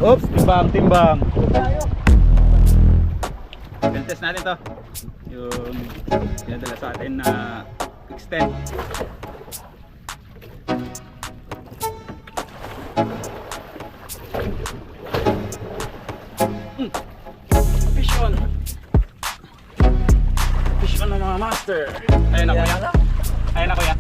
Oops, timbang, timbang. Test natin to. Yung pinadala sa atin na extend. Fish on. Fish on na mga master. Ayun na kuya. Ayun na kuya.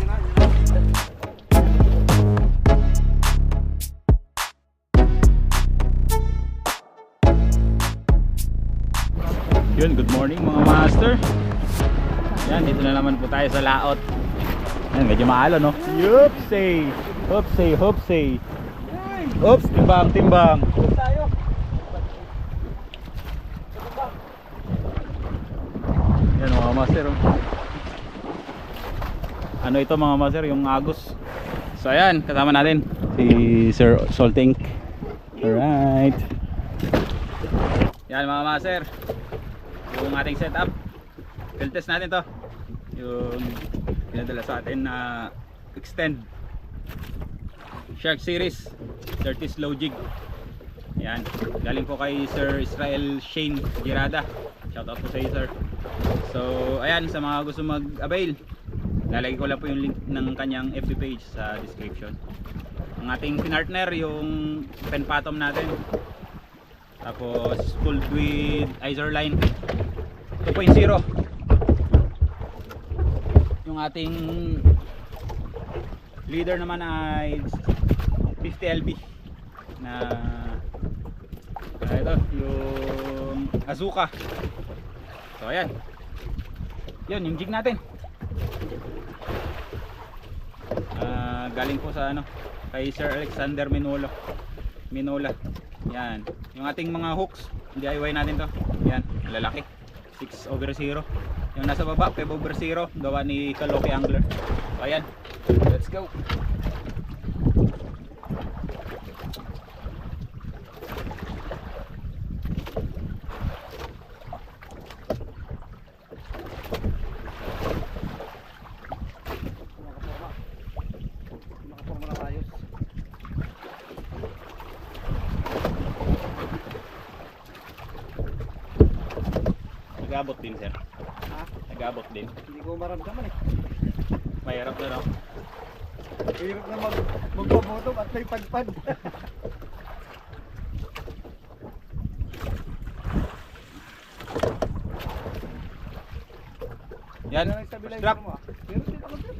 Yun, good morning mga master. Yan, dito na naman po tayo sa laot. Yan, medyo maalo no. Yoopsay. Hoopsay, hoopsay. Oops, timbang, timbang. Yan mga master oh. Ano ito mga master, yung Agus. So ayan, kasama natin si Sir Saltink. Alright. Yan mga master, yung ating setup. Field test natin to. Yung pinadala sa atin na extend Shark Series 30 slow jig. Yan, galing po kay Sir Israel Shane Girada. Shoutout po sa iyo sir. So ayan, sa mga gusto mag-avail, lalagay ko lang po yung link ng kanyang FB page sa description. Ang ating pinartner yung pen patom natin, tapos pulled with Izorline 2.0. Yung ating leader naman ay 50 LB na ito, yung Azuka. So ayan, yun yung jig natin. Galing po sa ano, kay Sir Alexander Minola. Yan, yung ating mga hooks DIY natin to. Yan, lalaki 6/0. Yung nasa baba 5/0, gawa ni Kaloki Angler. So ayan, let's go. Nag-abot din sir. Ha? Nag-abot din. Hindi ko maramdaman eh. Mahirap na no? Mahirap na magpabotong at may padpad. Yan, strap. Meron din ako dito.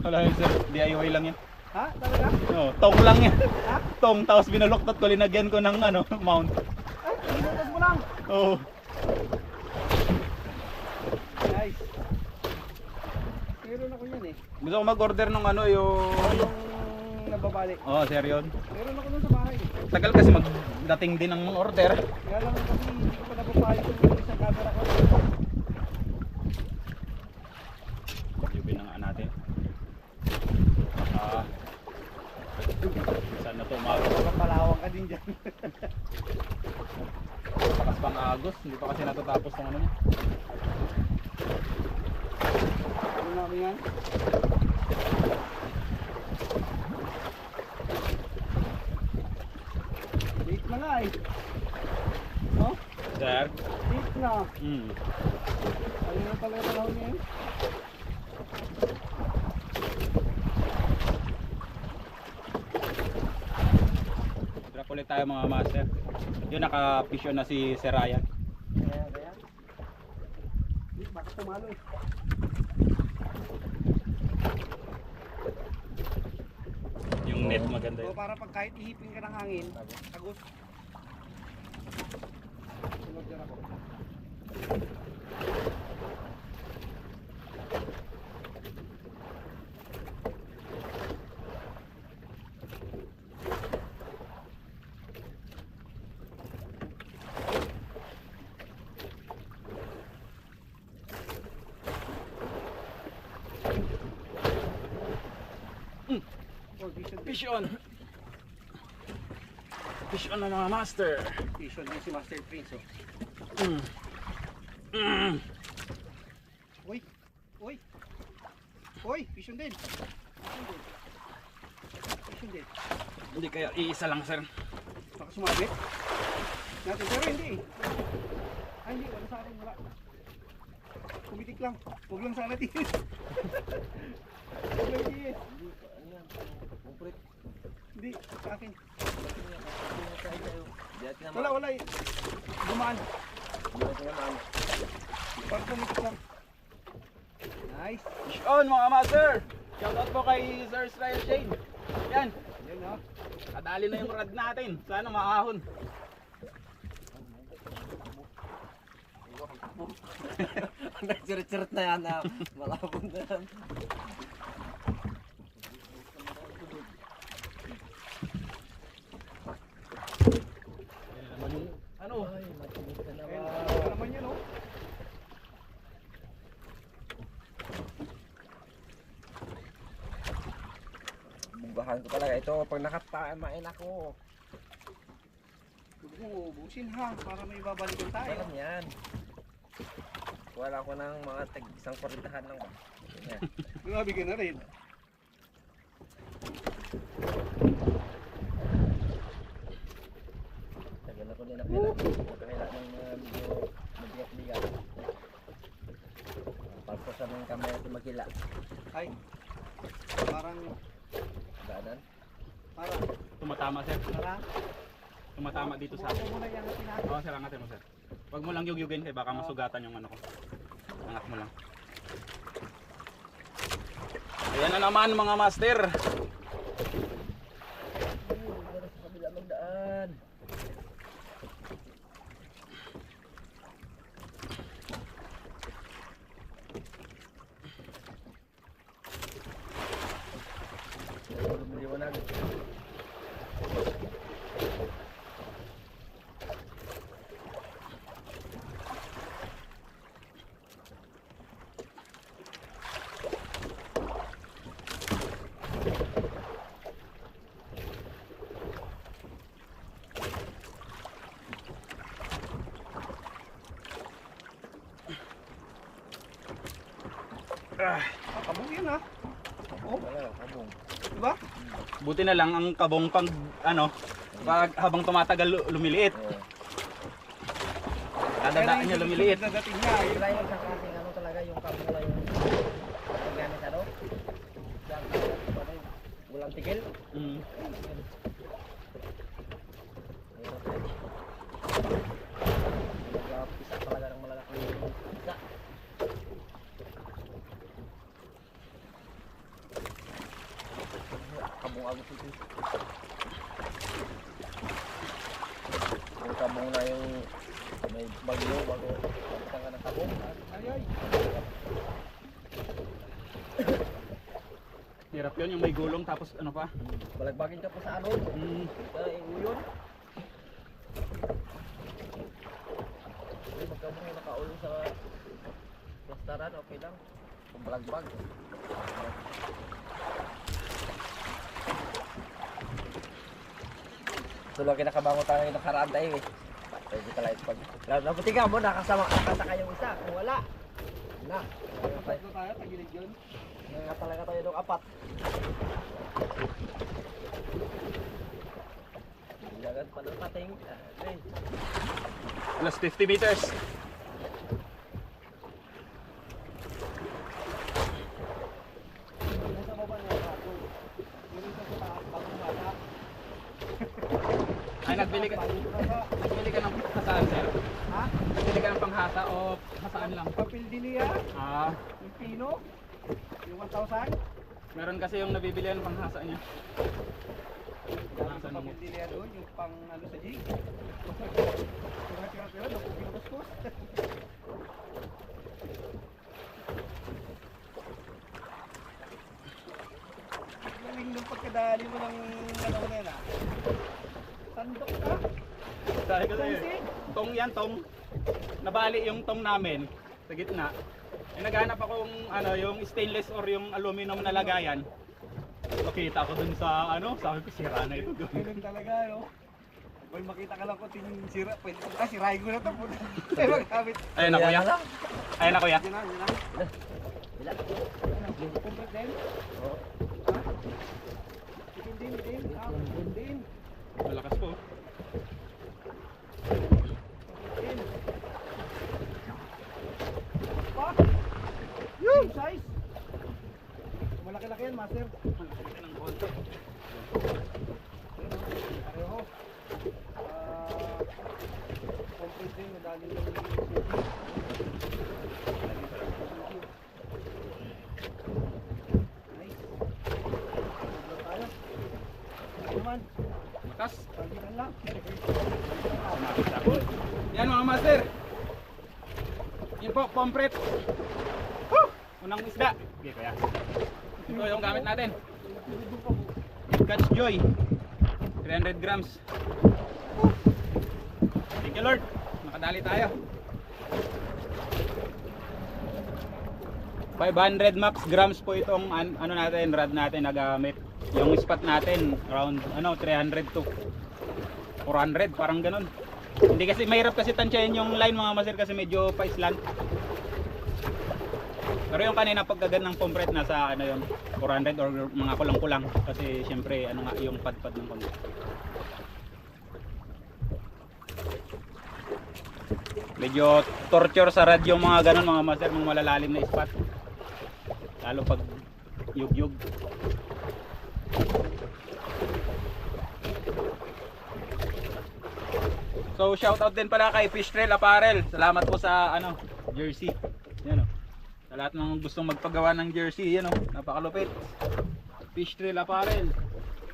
Wala yun sir, DIY lang yan. Ha? Talaga? No, tong lang yan. Ha? Tong, tapos binaloktot ko, linagyan ko ng ano, mount. Ay, pinutas mo lang. Oo. Nice. Meron ako yan eh. Gusto ko mag-order ng ano, yung Nababalik. oh, sir yun. Meron ako dun sa bahay. Tagal kasi magdating din ng order. Kaya lang kasi hindi ko pa napapayos yung isang camera ko. Yubin na nga natin. Saan na ito umaga? Palawang ka din dyan. Pakas pang Agos, hindi pa kasi natatapos ng ano niya. Ano namin yan? Late na nga eh. No? Sir? Late na. Ayun na pala yung panahon niya eh. Drop ulit tayo mga master. Yun, naka-fission na si Sir Ryan. Kaya. Baka tumalo eh. Yung net maganda So yun. para pag kahit ihipin ka ng hangin, tagus. Sunod yan ako. Fish on! Fish on na mga master! Fish on si Master Prince oh. Uy! Uy! Uy! Fish on din! Fish on din! Hindi kaya iisa lang sir. Baka sumabit. Natin, pero hindi eh. Ay, hindi. Wala sa akin. Wala. Pumitik lang. Huwag lang sana tiis. Huwag lang tiis. Hindi. Sa akin. Wala, wala eh. Dumaan. Parang pumitik lang. Nice. Fish on mga master! Shoutout po kay Sir Israel Shane. Yan. Yan ha. Kadali na yung rad natin. Sana maahon. Nagsirit-sirit na yan na malabon na yan. Yan naman yung ano. Ay, matinig ka na Ayun, ba? ano naman yan oh. Bugahan ko talaga ito pag nakatamain ako. Huwag mo ubusin ha. Para may babalikan tayo. Alam yan. Wala ko ng mga isang korintahan lang ba? Yan. Grabe ka na rin. Tagal ako din nakila. Nakila ng medyo mabiyak-biyak. Pagpos sa mga kamera ito magkila. Ay. Parang. Daanan. Parang. Tumatama sir. Parang. Tumatama dito sa akin. Huwag mo na yan natin natin. Oo sir, angatin mo sir. Huwag mo lang yugyugin kaya baka masugatan yung ano ko. Angat mo lang. Ayan na naman mga master. Ay, sa kabila magdaan. Lumiliwanag. Kabog yun ha. Oh, Wala, kabong. diba? Buti na lang ang kabong pag ano, pag habang tumatagal lumiliit. Oo. Dadaan niya lumiliit. Dadating niya. eh. Sila yung sa klaseng ano talaga yung kabong na yung organic ano? Walang tigil. Mm. Isa talaga ng malalaki yung isa. Kabong agos ito. Yung kabong na yung may bagyo bago pagkita ka ng kabong. Ay, ay. Hirap yun yung may gulong tapos ano pa. Balagbagin ka pa sa ano? Mm. Uyon. Ay, magkabong yung nakaulong sa plastaran, okay lang. Kung balagbag. Tulog kinakabango tayo ng nakaraan tayo eh. Pwede ka lang pag... Nabuti ka mo, nakasaka yung isa. Kung wala. Na. Tatlo tayo, tagilid yun. Nga talaga tayo ng apat. Bilagan pa ng pating. Okay. Plus 50 meters. Nasa baba niya ako. Yung isa sa taas, bagong bata. Ay, nagbili ka ng hasaan sir? Ha? Nagbili ka ng panghasa o hasaan lang? Papel din niya. Ah, Yung pino. Yung 1,000. meron kasi yung nabibili ng panghasa niya. Yung Nasaan papel mo? din niya doon. Yung pang ano sa jig. Tira-tira, naku, pinubos-bos. Galing nung pagkadali mo ng ano na yan ah. Sandok ka. Sabi ko sa'yo, Pansin. tong yan, tong. Nabali yung tong namin sa gitna. Eh, naghanap akong ano, yung stainless or yung aluminum na lagayan. Nakita ko dun sa ano, sabi ko sira na ito. Ganun talaga, no? Pag makita ka lang ko sira, pwede ko, sirahin ko na ito. Ay, magkabit. Ayun na kuya. Ayun na kuya. Yan na, yan na. Bila. Complete din? Oo. Ha? Hindi Din. Malakas po. Pa? Yung size? Malaki-laki yan, master. Malaki ng konti. Pareho. Complete din, madali lang yung susi. Nice. Sobra tayo. Ano naman? Makas. Pagitan lang. Yan mga master. Yan po, pomfret. Woo! Unang isda. Okay, kaya. Ito yung gamit natin. Catch Joy. 300 grams. Thank you Lord. Nakadali tayo. 500 max grams po itong ano natin, rod natin na gamit. Yung spot natin around 300 to 400, parang ganun. Hindi kasi mahirap kasi tansyahin yung line mga master kasi medyo pa-slant. Pero yung kanina pagkagan ng pomfret nasa yun, 400 or mga kulang-kulang kasi syempre yung padpad ng konti. Medyo torture sa rad yung mga ganun mga master, mga malalalim na spot. Lalo pag yug-yug. So shoutout din pala kay Fish Trail Apparel. Salamat po sa jersey. Yan sa lahat ng gustong magpagawa ng jersey, napakalupit. Fish Trail Apparel.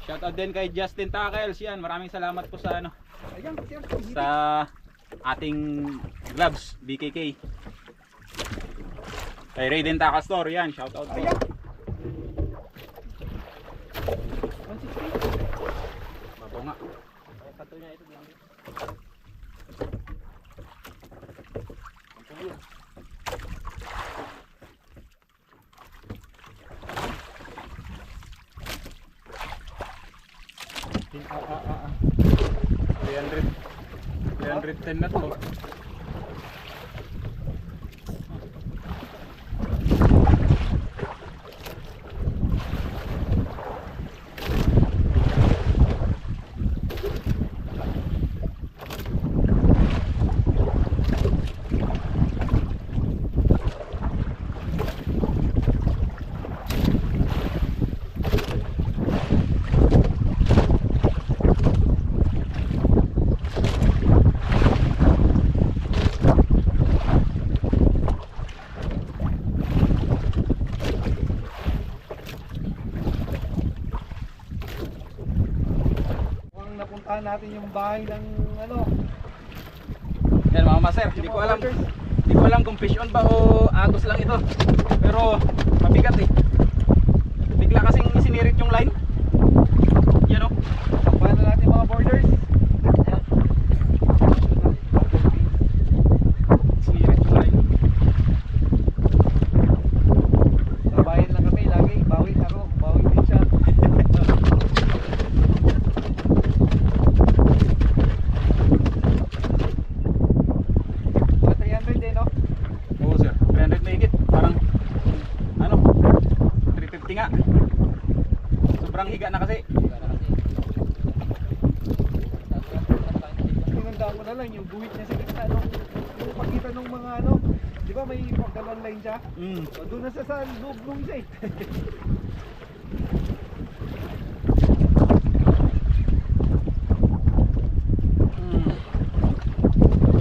Shoutout din kay Justin Tackles. Yan, maraming salamat po sa Ayan, sir. sa ating gloves, BKK. Kay Raiden Tackle Store, yan, shoutout po. Ayan. 160. Babo nga. Pato niya ito lang. Ah. 310 na to. Napuntahan natin yung bahay ng Yan mga master, hindi ko alam kung fish on ba o agos lang ito. Pero mabigat bigla kasing sinirit yung line. Yan paano natin mga borders. Sinirit yung line. Sabayan lang kami lagi, bawi ako, bawi din siya. Oo sir, 300 na higit. Parang 350 nga. Sobrang higa na kasi. Tinandaan ko na lang yung buwit niya sa gitna yung pagitan ng mga di ba may pagdalawang line siya? So, doon na siya sa loob nung isa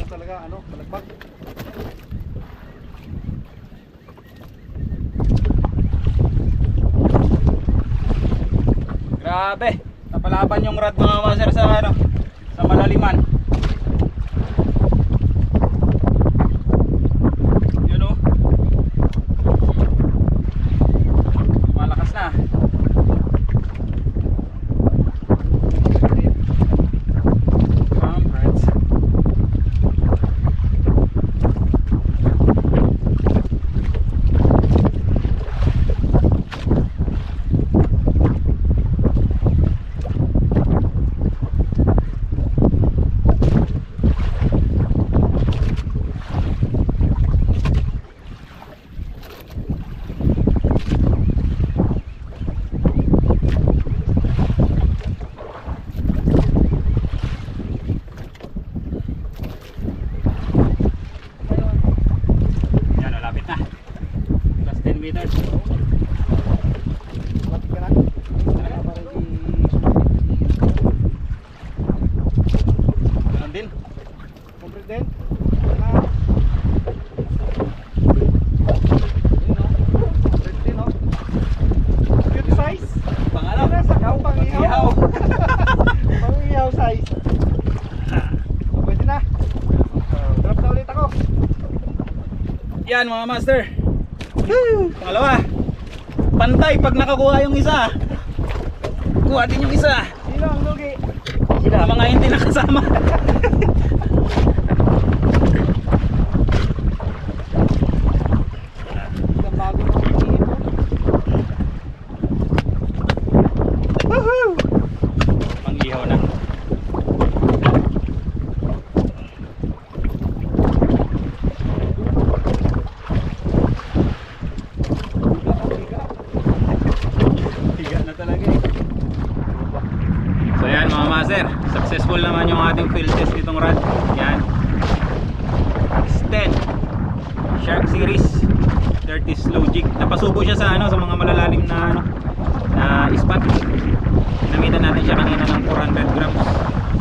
talaga palagbag. Grabe, napalaban yung rod mga master sa sa malaliman. Yun malakas na. Pomfrets. meters. Lapit ka na. Para Ganun din. complete din. Na. Complete din, oh. Cute size. Pangalaw. Ano, sakaw, pang-ihaw. Ihaw. Pang-ihaw size. Pwede na. Drop na ulit ako. Yan mga master. Pangalawa. Pantay pag nakakuha yung isa. Kuha din yung isa. Sino ang lugi? Sila mga hindi nakasama. Isang bago na ulihin mo. Woohoo! Pang-ihaw na. Higa na talaga eh. So yan mga master, successful naman yung ating field test nitong rod. Yan. Extend Shark Series 30 slow jig. Napasubo siya sa ano, sa mga malalalim na ano, na spot. Namitan natin siya kanina ng 400 grams.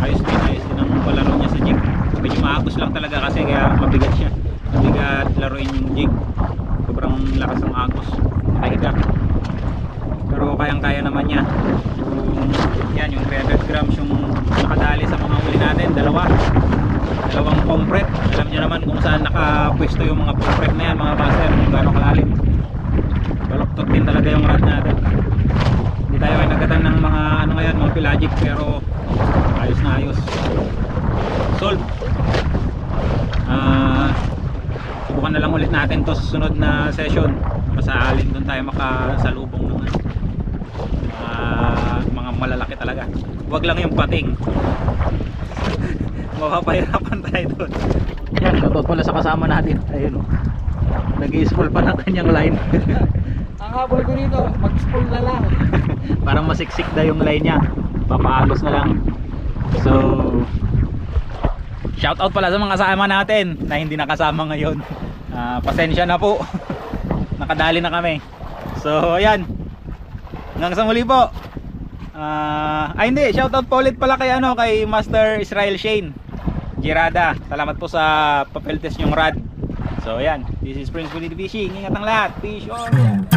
Ayos din ang palaro niya sa jig. Medyo maagos lang talaga kasi kaya mabigat siya. Mabigat laruin yung jig. Sobrang lakas ng agos. Nakahiga. Pero kayang-kaya naman niya. Yan yung 300 grams yung nakadali sa mga huli natin. Dalawang pomfret. Alam niyo naman kung saan nakapwesto yung mga pomfret na yan mga master. Kung gaano kalalim. Baloktot din talaga yung rod natin. Hindi tayo ay nagatan ng mga ano ngayon, mga pelagic, pero ayos na ayos. Solve. Subukan na lang ulit natin to sa sunod na session. Masaalin doon tayo makasalubong ng mga malalaki talaga. Huwag lang yung pating. Mapapahirapan tayo doon. Yan, shoutout pala sa kasama natin. Ayun, nag-i-spool pa ng kanyang line. Ang habol ko dito, mag-spool na lang. Parang masiksik na yung line niya. Papaagos na lang. So shoutout pala sa mga kasama natin na hindi nakasama ngayon. Pasensya na po. Nakadali na kami. So ayan. Hanggang sa muli po. Hindi, shoutout po ulit pala kay kay Master Israel Shane Girada. Salamat po sa papel test yung rod. So ayan, this is Prince Willie Fishing. Ingat ang lahat. Fish on.